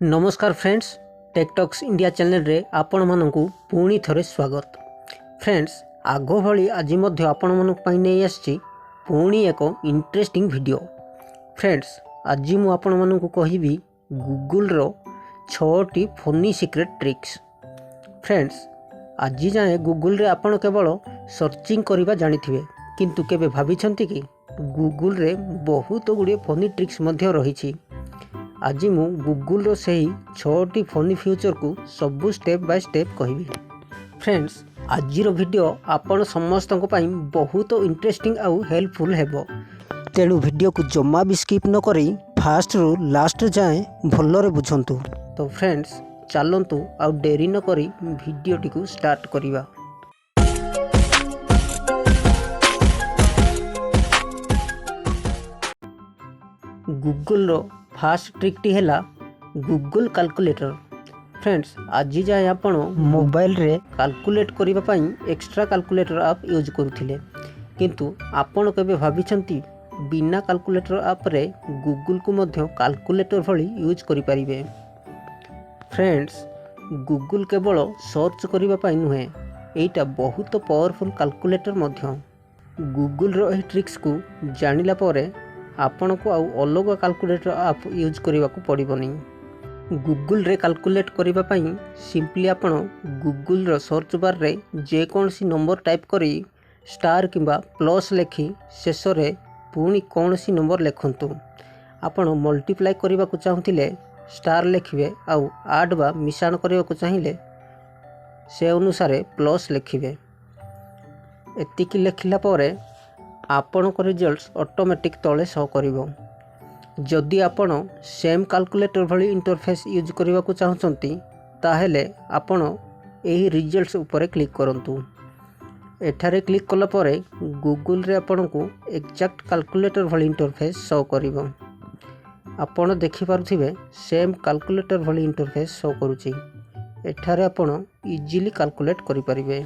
नमस्कार friends, Tech Talks India channel रे आपण मानकु पुणी थरे स्वागत। फ्रेंड्स, आगो भली आज मध्य आपण मानक पई नै आछि पुणी एक इंटरेस्टिंग वीडियो। फ्रेंड्स, आज मु आपण मानकु कहिबी गूगल रो 6टी फनी सीक्रेट ट्रिक्स। फ्रेंड्स, आज जाए गूगल रे आपण केवल सर्चिंग करिबा जानिथिबे, किंतु केबे भाबिछंती कि गूगल रे बहुत गुडी फनी ट्रिक्स मध्य रहिछि। आज मु गूगल रो सही 6टी फनी फ्यूचर को सबु स्टेप बाय स्टेप कहिबी। फ्रेंड्स, आज रो वीडियो आपण समस्त को पई बहुत इंटरेस्टिंग आउ हेल्पफुल हेबो, तेणु वीडियो को जम्मा भी स्किप न करी फास्ट रु लास्ट जाए भल्लरे बुझंतु। तो फ्रेंड्स, चलंतु आउ देरी न करी वीडियो टी को स्टार्ट करिबा। गूगल रो फास्ट ट्रिक टी हैला गूगल कैलकुलेटर। फ्रेंड्स, आज जाए आपण मोबाइल रे कैलकुलेट करिबा पई एक्स्ट्रा कैलकुलेटर ऐप यूज करूथिले, किंतु आपण केबे भाबिछंती बिना कैलकुलेटर ऐप रे गूगल को मध्य कैलकुलेटर भली यूज करि परिबे। फ्रेंड्स, गूगल केवल सर्च करिबा पई नुहे, एटा बहुत पावरफुल कैलकुलेटर मध्य। गूगल रो एही ट्रिक्स को जानिला परे आपण को आउ अलग कैलकुलेटर ऐप यूज करने को पड़ोनी। गूगल रे कैलकुलेट करने पई सिंपली आपण गूगल रो सर्च बार रे जे कौन सी नंबर टाइप करी स्टार किंबा प्लस लिखि शेष रे पुणी कौन सी नंबर लिखंतु। आपण मल्टीप्लाई करने को चाहूतिले स्टार लिखिबे, आउ ऐड बा मिश्रण करने को चाहिए से अनुसार प्लस लिखिबे। एतिकी लिखिला परे आपण को रिजल्ट्स ऑटोमेटिक तले शो करिवो। जदि आपण सेम कैलकुलेटर भली इंटरफेस यूज करने को चाहते ताहेले आपण एही रिजल्ट्स ऊपर क्लिक करंतु। एठारे क्लिक कला परे गूगल रे आपण को एक्जेक्ट कैलकुलेटर भली इंटरफेस शो करिवो। आपण देखि पारुथिबे सेम कैलकुलेटर भली इंटरफेस शो करूची। एठारे आपण इजीली कैलकुलेट करि परिबे।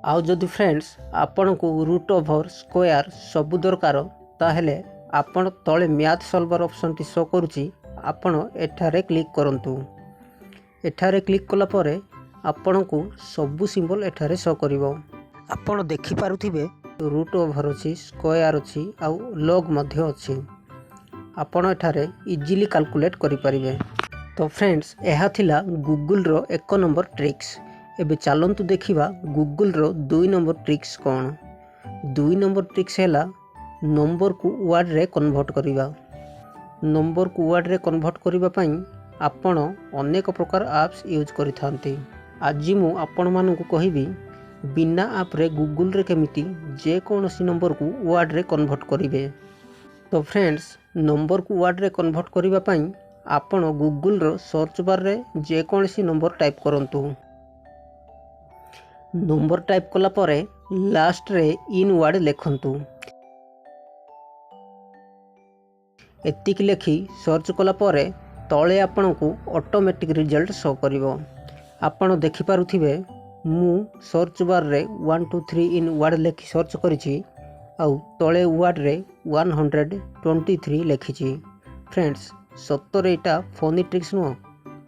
आउ जदि फ्रेंड्स आपण को रूट ओवर स्क्वायर सब दरकार ताहेले आपण तले मैथ सॉल्वर ऑप्शन टी शो करूची, आपण एठारे क्लिक करंतु। एठारे क्लिक कला परे आपण को सब सिंबल एठारे शो करिवो। आपण देखि पारुथिबे रूट ओवर अछि, स्क्वायर अछि, आउ लॉग मध्य अछि। आपण एठारे इजीली कैलकुलेट करि परिबे। तो फ्रेंड्स, एहा थिला गूगल रो 1 नंबर ट्रिक्स। एबे चलंतु देखिबा गूगल रो 2 नंबर ट्रिक्स कौन। 2 नंबर ट्रिक्स हैला नंबर को वर्ड रे कन्वर्ट करिबा। नंबर को वर्ड रे कन्वर्ट करिबा पई आपण अनेक प्रकार ऐप्स यूज करिथांती। आज मु आपण मानन को कहिबी बिना ऐप रे गूगल रे केमिति जे कोनोसी नंबर को वर्ड रे कन्वर्ट करिवे। तो फ्रेंड्स, नंबर को वर्ड रे कन्वर्ट करिबा पई आपण गूगल रो सर्च बार रे जे कोनोसी नंबर टाइप करंतु। नंबर टाइप कला परे लास्ट रे इन वर्ड लिखंतु। एतिक लिखि सर्च कला परे तले आपण को ऑटोमेटिक रिजल्ट शो करिवो। आपण देखि पारुथिबे मु सर्च बार रे 1 2 3 इन वर्ड लिखि सर्च करिछि, आउ तले वर्ड रे 123 लिखिछि। फ्रेंड्स, सत्तर एटा फनी ट्रिक्स नो,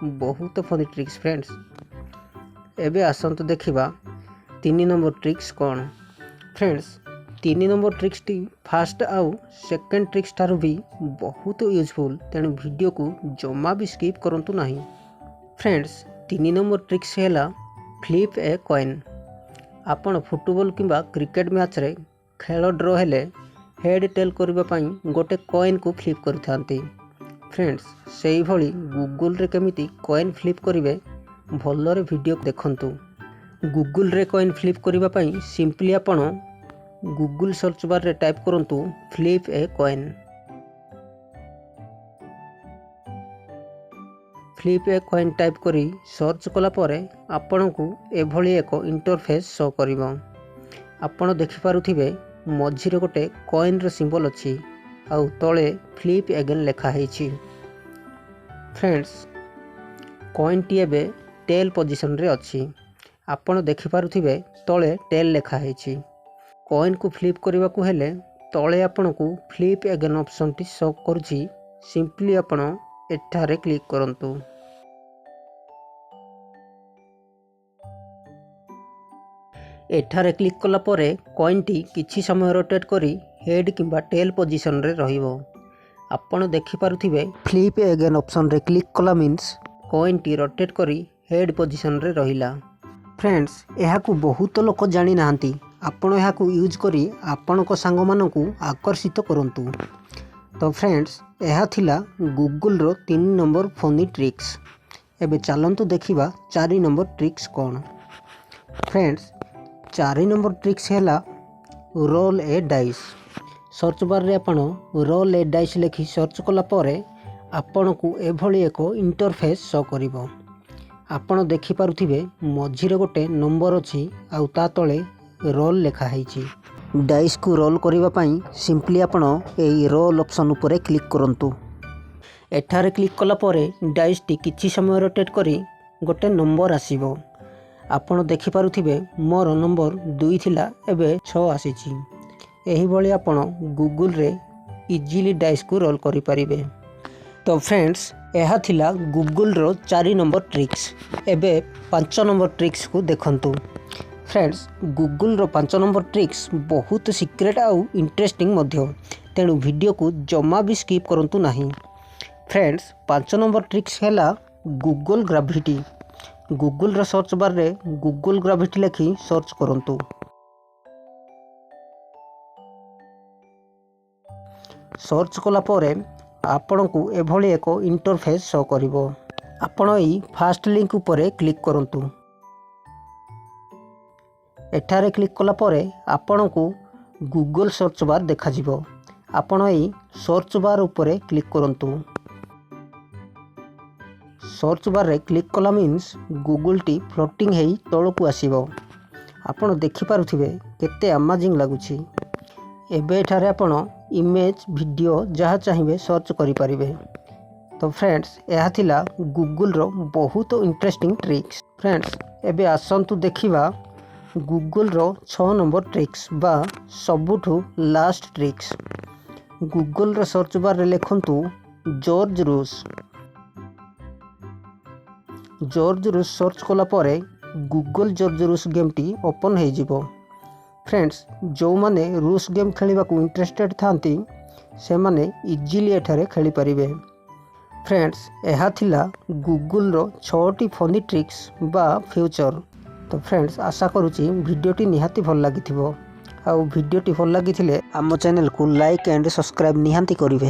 बहुत फनी ट्रिक्स। फ्रेंड्स, एबे आसंतु देखिबा 3 नंबर ट्रिक्स कौन। Friends, 3 number tricks T fast आउ सेकंड ट्रिक्स ठारू भी बहुत यूजफुल, तेणु वीडियो को जमा भी स्किप करंतु नहीं। फ्रेंड्स, 3 नंबर ट्रिक्स हैला फ्लिप ए कॉइन। आपण फुटबॉल किंबा क्रिकेट मैच रे खेल ड्र हेले हेड टेल करबा पई गोटे कॉइन को फ्लिप करिथांती। फ्रेंड्स, सेही भली गूगल रे केमिति कॉइन फ्लिप करिवे भल्लरे वीडियो देखंतु। गूगल रे कॉइन फ्लिप करिबा पई सिंपली आपण गूगल सर्च बार रे टाइप करंतु flip a coin. Flip a coin type करी सर्च कला परे आपण को एभली एक इंटरफेस शो करिवो। आपण देखि पारुथिबे मझी रे गोटे कॉइन रो सिंबल अछि, आउ तळे फ्लिप अगेन लेखा हेछि। फ्रेंड्स, कॉइन टी एबे टेल पोजीशन रे अछि। आपण देखि पारुथिबे तळे टेल लेखा हेछि। कॉइन को फ्लिप करबा को हेले तळे आपण को फ्लिप अगेन ऑप्शन टी शो करूछि। सिंपली आपण एठारे क्लिक करंतु। ଏଠାରେ କ୍ଲିକ୍ କଲା ପରେ କଏନ୍ଟି କିଛି ସମୟ ରୋଟେଟ୍ କରି ହେଡ୍ କିମ୍ବା ଟେଲ୍ ପୋଜିସନରେ ରହିବ। ଆପଣ ଦେଖିପାରୁଥିବେ ଫ୍ଲିପ୍ ଏଗେନ୍ ଅପସନରେ କ୍ଲିକ୍ କଲା ମିନ୍ସ କଏନ୍ଟି ରୋଟେଟ୍ କରି ହେଡ୍ ପୋଜିସନରେ ରହିଲା। ଫ୍ରେଣ୍ଡସ୍, ଏହାକୁ ବହୁତ ଲୋକ ଜାଣିନାହାନ୍ତି। ଆପଣ ଏହାକୁ ୟୁଜ୍ କରି ଆପଣଙ୍କ ସାଙ୍ଗମାନଙ୍କୁ ଆକର୍ଷିତ କରନ୍ତୁ। ତ ଫ୍ରେଣ୍ଡସ୍, ଏହା ଥିଲା ଗୁଗୁଲର 3 ନମ୍ବର ଫନି ଟ୍ରିକ୍ସ। ଏବେ ଚାଲନ୍ତୁ ଦେଖିବା 4 ନମ୍ବର ଟ୍ରିକ୍ସ କ'ଣ। ଫ୍ରେଣ୍ଡସ୍, 4 ନମ୍ବର ଟ୍ରିକ୍ସ ହେଲା ରୋଲ୍ ଏ ଡାଇସ୍। ସର୍ଚ୍ଚ ବାର୍ରେ ଆପଣ ରୋଲ୍ ଏ ଡାଇସ୍ ଲେଖି ସର୍ଚ୍ଚ କଲା ପରେ ଆପଣଙ୍କୁ ଏଭଳି ଏକ ଇଣ୍ଟରଫେସ୍ ଶୋ କରିବ। ଆପଣ ଦେଖିପାରୁଥିବେ ମଝିରେ ଗୋଟେ ନମ୍ବର ଅଛି ଆଉ ତା ତଳେ ରୋଲ୍ ଲେଖା ହେଇଛି। ଡାଇସ୍କୁ ରୋଲ୍ କରିବା ପାଇଁ ସିମ୍ପଲି ଆପଣ ଏହି ରୋଲ୍ ଅପସନ୍ ଉପରେ କ୍ଲିକ୍ କରନ୍ତୁ। ଏଠାରେ କ୍ଲିକ୍ କଲା ପରେ ଡାଇସ୍ଟି କିଛି ସମୟ ରୋଟେଟ୍ କରି ଗୋଟେ ନମ୍ବର ଆସିବ। ଆପଣ ଦେଖିପାରୁଥିବେ ମୋର ନମ୍ବର 2 ଥିଲା, ଏବେ 6 ଆସିଛି। ଏହିଭଳି ଆପଣ ଗୁଗୁଲରେ ଇଜିଲି ଡାଇସ୍କୁ ରୋଲ୍ କରିପାରିବେ। ତ ଫ୍ରେଣ୍ଡସ୍, ଏହା ଥିଲା ଗୁଗୁଲର 4 ନମ୍ବର ଟ୍ରିକ୍ସ। ଏବେ 5 ନମ୍ବର ଟ୍ରିକ୍ସକୁ ଦେଖନ୍ତୁ। ଫ୍ରେଣ୍ଡସ୍, ଗୁଗୁଲର 5 ନମ୍ବର ଟ୍ରିକ୍ସ ବହୁତ ସିକ୍ରେଟ୍ ଆଉ ଇଣ୍ଟରେଷ୍ଟିଂ ମଧ୍ୟ, ତେଣୁ ଭିଡ଼ିଓକୁ ଜମା ବି ସ୍କିପ୍ କରନ୍ତୁ ନାହିଁ। ଫ୍ରେଣ୍ଡସ୍, 5 ନମ୍ବର ଟ୍ରିକ୍ସ ହେଲା ଗୁଗୁଲ ଗ୍ରାଭିଟି। ଗୁଗୁଲର ସର୍ଚ୍ଚ ବାର୍ରେ ଗୁଗୁଲ ଗ୍ରାଭିଟି ଲେଖି ସର୍ଚ୍ଚ କରନ୍ତୁ। ସର୍ଚ୍ଚ କଲା ପରେ ଆପଣଙ୍କୁ ଏଭଳି ଏକ ଇଣ୍ଟରଫେସ୍ ଶୋ କରିବ। ଆପଣ ଏହି ଫାଷ୍ଟ ଲିଙ୍କ ଉପରେ କ୍ଲିକ୍ କରନ୍ତୁ। ଏଠାରେ କ୍ଲିକ୍ କଲା ପରେ ଆପଣଙ୍କୁ ଗୁଗୁଲ ସର୍ଚ୍ଚ ବାର୍ ଦେଖାଯିବ। ଆପଣ ଏହି ସର୍ଚ୍ଚ ବାର୍ ଉପରେ କ୍ଲିକ୍ କରନ୍ତୁ। ସର୍ଚ୍ଚ ବାର୍ରେ କ୍ଲିକ୍ କଲା ମିନ୍ସ ଗୁଗୁଲଟି ଫ୍ଲୋଟିଂ ହେଇ ତଳକୁ ଆସିବ। ଆପଣ ଦେଖିପାରୁଥିବେ କେତେ ଆମାଜିଂ ଲାଗୁଛି। ଏବେ ଏଠାରେ ଆପଣ ଇମେଜ୍, ଭିଡ଼ିଓ ଯାହା ଚାହିଁବେ ସର୍ଚ୍ଚ କରିପାରିବେ। ତ ଫ୍ରେଣ୍ଡସ୍, ଏହା ଥିଲା ଗୁଗୁଲର ବହୁତ ଇଣ୍ଟରେଷ୍ଟିଂ ଟ୍ରିକ୍ସ। ଫ୍ରେଣ୍ଡସ୍, ଏବେ ଆସନ୍ତୁ ଦେଖିବା ଗୁଗୁଲର 6 ନମ୍ବର ଟ୍ରିକ୍ସ ବା ସବୁଠୁ ଲାଷ୍ଟ ଟ୍ରିକ୍ସ। ଗୁଗୁଲର ସର୍ଚ୍ଚ ବାର୍ରେ ଲେଖନ୍ତୁ ଜର୍ଜ ରୁଷ। ଜର୍ଜ ରୁଷ ସର୍ଚ୍ଚ କଲା ପରେ ଗୁଗୁଲ ଜର୍ଜ ରୁଷ ଗେମ୍ଟି ଓପନ୍ ହେଇଯିବ। ଫ୍ରେଣ୍ଡସ୍, ଯେଉଁମାନେ ରୁଷ ଗେମ୍ ଖେଳିବାକୁ ଇଣ୍ଟରେଷ୍ଟେଡ୍ ଥାନ୍ତି ସେମାନେ ଇଜିଲି ଏଠାରେ ଖେଳିପାରିବେ। ଫ୍ରେଣ୍ଡସ୍, ଏହା ଥିଲା ଗୁଗୁଲର 6ଟି ଫନି ଟ୍ରିକ୍ସ ବା ଫିଚର। ତ ଫ୍ରେଣ୍ଡସ୍, ଆଶା କରୁଛି ଭିଡ଼ିଓଟି ନିହାତି ଭଲ ଲାଗିଥିବ। ଆଉ ଭିଡ଼ିଓଟି ଭଲ ଲାଗିଥିଲେ ଆମ ଚ୍ୟାନେଲକୁ ଲାଇକ୍ ଆଣ୍ଡ ସବସ୍କ୍ରାଇବ୍ ନିହାତି କରିବେ।